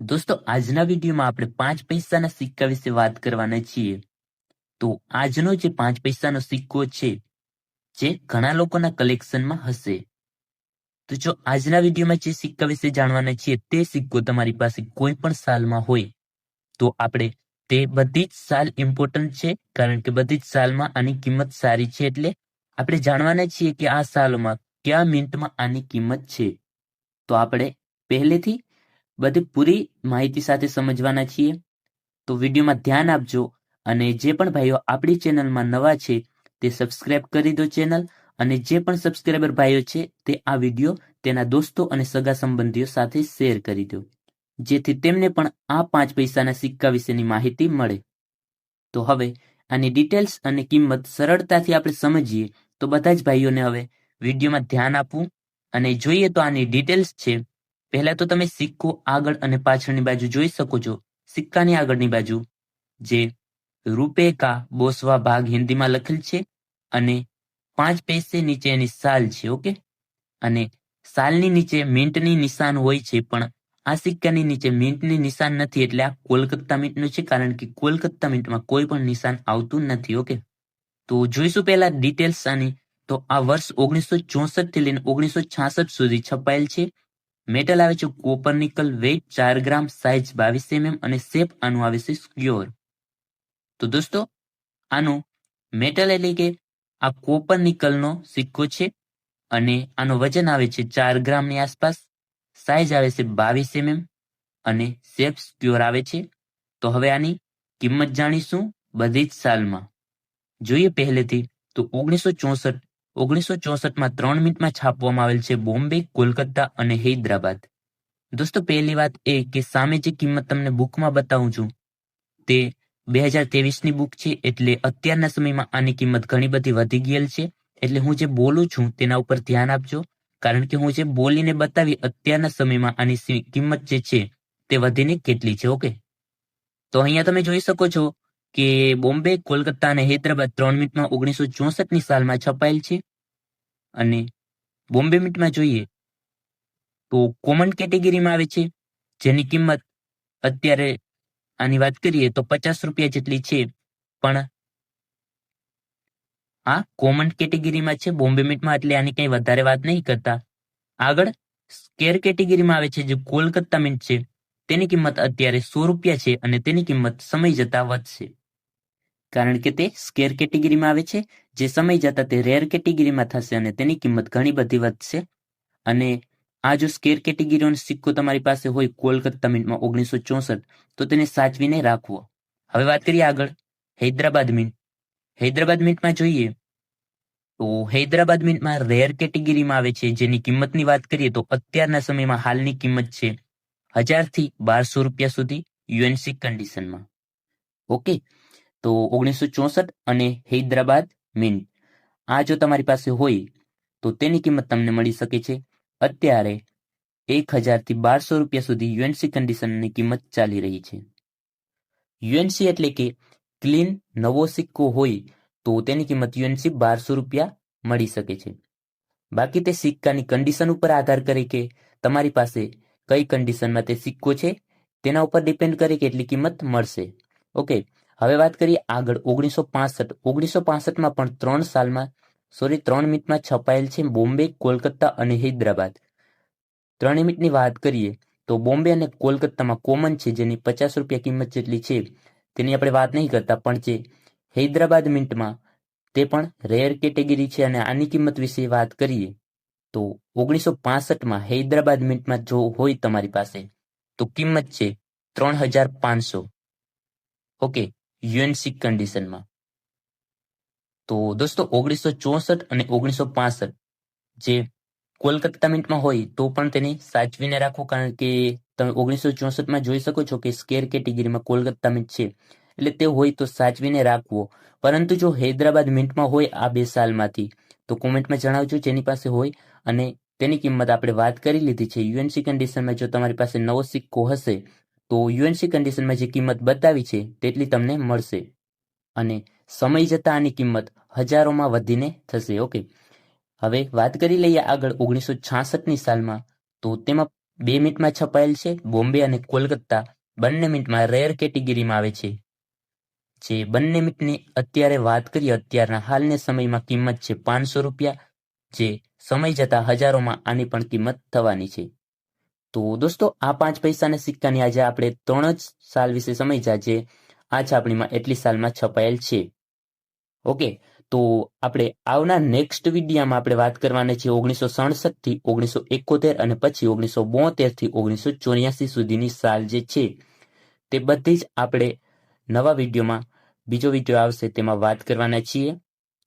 દોસ્તો આજના વિડીયોમાં આપણે 5 પૈસાના સિક્કા વિશે વાત કરવાના છીએ. તો આજનો જે 5 પૈસાનો સિક્કો છે જે ઘણા લોકોના કલેક્શનમાં હશે. તો જો આજના વિડીયોમાં જે સિક્કા વિશે જાણવાના છીએ તે સિક્કો તમારી પાસે કોઈ પણ સાલમાં હોય તો આપણે તે બધી જ સાલ ઇમ્પોર્ટન્ટ છે, કારણ કે બધી જ સાલમાં આની કિંમત સારી છે. એટલે આપણે જાણવાના છીએ કે આ સાલમાં કયા મિનિટમાં આની કિંમત છે. તો આપણે પહેલેથી બધી પૂરી માહિતી સાથે સમજવાના છીએ. તો વિડીયોમાં ધ્યાન આપજો અને જે પણ ભાઈઓ આપણી ચેનલમાં નવા છે તે સબસ્ક્રાઇબ કરી દો ચેનલ, અને જે પણ સબસ્ક્રાઇબર ભાઈઓ છે તે આ વિડીયો તેના દોસ્તો અને સગા સંબંધીઓ સાથે શેર કરી દો, જેથી તેમને પણ આ 5 પૈસાના સિક્કા વિશેની માહિતી મળે. તો હવે આની ડિટેલ્સ અને કિંમત સરળતાથી આપણે સમજીએ. તો બધા જ ભાઈઓને હવે વિડીયોમાં ધ્યાન આપવું અને જોઈએ તો આની ડિટેલ્સ છે. પહેલા તો તમે સિક્કો આગળ અને પાછળની બાજુ જોઈ શકો છો. સિક્કાની આગળની બાજુ જે રૂપે કા બોસવા ભાગ હિન્દીમાં લખેલ છે અને 5 પૈસે નીચે એની સાલ છે. ઓકે, અને સાલની નીચે મિન્ટની નિશાન હોય છે, પણ આ સિક્કાની નીચે મિન્ટની નિશાન નથી. એટલે આ કોલકાતા મિન્ટનું છે, કારણ કે કોલકાતા મિન્ટમાં કોઈ પણ નિશાન આવતું નથી. ઓકે, તો જોઈશું પહેલા ડિટેલ્સ આની. તો આ વર્ષ 1964 થી લઈને 1966 સુધી છપાયેલ છે. મેટલ આવે છે કોપર નિકલ, વેઇટ 4 ગ્રામ, સાઇઝ 22 mm અને શેપ આનું આવે છે સ્ક્યોર. તો દોસ્તો આનું મેટલ એટલે કે આ કોપર નિકલનો સિક્કો છે અને આનું વજન આવે છે 4 ગ્રામની આસપાસ, સાઇઝ આવે છે 22 mm અને શેપ સ્ક્યોર આવે છે. તો હવે આની કિંમત જાણીશું બધી જ સાલમાં. જોઈએ પહેલેથી તો 1964માં 3 મિનિટમાં છાપવામાં આવેલ છે બોમ્બે, કોલકાતા અને હૈદરાબાદ. દોસ્તો પહેલી વાત એ કે સામે જે કિંમત તમને બુકમાં બતાવું છું તે 2023ની બુક છે, એટલે અત્યારના સમયમાં આની કિંમત ઘણી બધી વધી ગયેલ છે. એટલે હું જે બોલું છું તેના ઉપર ધ્યાન આપજો, કારણ કે હું જે બોલીને બતાવી અત્યારના સમયમાં આની કિંમત જે છે તે વધીને કેટલી છે. ઓકે, તો અહીંયા તમે જોઈ શકો છો કે બોમ્બે, કોલકાતા અને હૈદરાબાદ 3 મિનિટમાં 1964ની સાલમાં છપાયેલ છે. અને બોમ્બે મિન્ટમાં જોઈએ તો કોમન કેટેગરીમાં આવે છે, જેની કિંમત અત્યારે આની વાત કરીએ તો 50 રૂપિયા જેટલી છે. પણ આ કોમન કેટેગરીમાં છે બોમ્બે મિન્ટમાં, એટલે આની કંઈ વધારે વાત નહીં કરતા. આગળ સ્કેર કેટેગરીમાં આવે છે જે કોલકાતા મિન્ટ છે, તેની કિંમત અત્યારે 100 રૂપિયા છે અને તેની કિંમત સમય જતા વધશે, કારણ કે તે સ્કેર કેટેગરીમાં આવે છે, જે સમય જતા તે રેર કેટેગરીમાં થશે અને તેની કિંમત ઘણી બધી વધશે. અને આ જો સ્કેર કેટેગરીનો સિક્કો તમારી પાસે હોય કોલકાતા મિન્ટમાં 1964, તો તેને સાચવીને રાખવો. હવે વાત કરીએ આગળ હૈદરાબાદ મિન્ટ. હૈદરાબાદ મિન્ટમાં જોઈએ તો હૈદરાબાદ મિન્ટમાં રેર કેટેગરીમાં આવે છે, જેની કિંમતની વાત કરીએ તો અત્યારના સમયમાં હાલની કિંમત છે 1000 થી 1200 રૂપિયા સુધી યુએનસી કન્ડિશનમાં. ઓકે, તો 1964 અને હૈદરાબાદ મિન્ટ આ જો તમારી પાસે હોય તો તેની કિંમત તમને મળી શકે છે અત્યારે 1000 થી 1200 રૂપિયા સુધી યુએનસી કન્ડિશનની કિંમત ચાલી રહી છે. યુએનસી એટલે કે ક્લીન નવો સિક્કો હોય તો તેની કિંમત યુએનસી 1200 રૂપિયા મળી શકે છે. બાકી તે સિક્કાની કન્ડિશન ઉપર આધાર કરે કે તમારી પાસે કઈ કન્ડિશનમાં તે સિક્કો છે, તેના ઉપર ડિપેન્ડ કરે કે એટલી કિંમત મળશે. ઓકે, હવે વાત કરીએ આગળ 1965માં પણ 3 મિનિટમાં છપાયેલ છે બોમ્બે, કોલકાતા અને હૈદરાબાદ. 3 મિનિટની વાત કરીએ તો બોમ્બે અને કોલકાતામાં કોમન છે, જેની 50 રૂપિયા કિંમત જેટલી છે, તેની આપણે વાત નહીં કરતા. પણ જે હૈદરાબાદ મિન્ટમાં તે પણ રેર કેટેગરી છે અને આની કિંમત વિશે વાત કરીએ તો 1965માં હૈદરાબાદ મિન્ટમાં જો હોય તમારી પાસે તો કિંમત છે 3500. ઓકે, યુએનસી કન્ડિશનમાં. તો દોસ્તો 1964 અને 1965 જે કોલકાતા મિન્ટમાં હોય તો પણ તેને સાચવીને રાખો, કારણ કે તમે 1964માં જોઈ શકો છો કે સ્કેર કેટેગરીમાં કોલકાતા મિન્ટ છે, એટલે તે હોય તો સાચવીને રાખવો. પરંતુ જો હૈદરાબાદ મિન્ટમાં હોય આ 2 સાલમાંથી તો કોમેન્ટમાં જણાવજો જેની પાસે હોય. અને તેની કિંમત આપણે વાત કરી લીધી છે. યુએનસી કન્ડિશનમાં જો તમારી પાસે નવો સિક્કો હશે તો યુએનસી કન્ડિશનમાં જે કિંમત બતાવી છે તેટલી તમને મળશે, અને સમય જતાં આની કિંમત હજારોમાં વધીને થશે. ઓકે, હવે વાત કરી લઈએ આગળ 1966ની સાલમાં. તો તેમાં 2 મિનિટમાં છપાયેલ છે. બોમ્બે અને કોલકાતા બંને મિનિટમાં રેર કેટેગરીમાં આવે છે. જે બંને મિનિટની અત્યારે વાત કરીએ, અત્યારના હાલના સમયમાં કિંમત છે ₹500, જે સમય જતા હજારોમાં આની પણ કિંમત થવાની છે. તો દોસ્તો, આ 5 પૈસાના સિક્કાની આજે આપણે 3 જ સાલ વિશે સમજ્યા, જે આ છાપણીમાં એટલી સાલમાં છપાયેલ છે. ઓકે, તો આપણે આવનાર નેક્સ્ટ વિડીયામાં આપણે વાત કરવાની છે 1967 થી 1971 અને પછી 1972 થી 1984 સુધીની સાલ જે છે તે બધી જ આપણે નવા વિડીયોમાં, બીજો વિડીયો આવશે તેમાં વાત કરવાના છીએ.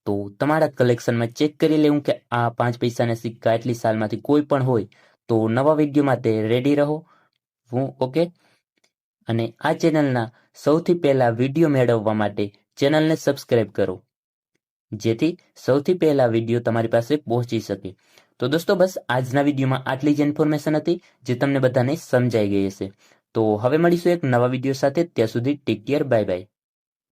તો તમારા કલેક્શનમાં ચેક કરી લેવું કે આ 5 પૈસાના સિક્કા એટલી સાલમાંથી કોઈ પણ હોય તો નવા વિડીયો માટે રેડી રહો. ઓકે, અને આ ચેનલના સૌથી પહેલા વિડીયો મેળવવા માટે ચેનલને સબસ્ક્રાઇબ કરો, જેથી સૌથી પહેલા વિડીયો તમારી પાસે પહોંચી શકે. તો દોસ્તો, બસ આજના વિડીયોમાં આટલી જ ઇન્ફોર્મેશન હતી જે તમને બધાને સમજાઈ ગઈ હશે. તો હવે મળીશું એક નવા વિડીયો સાથે. ત્યાં સુધી ટેક કેર, બાય બાય.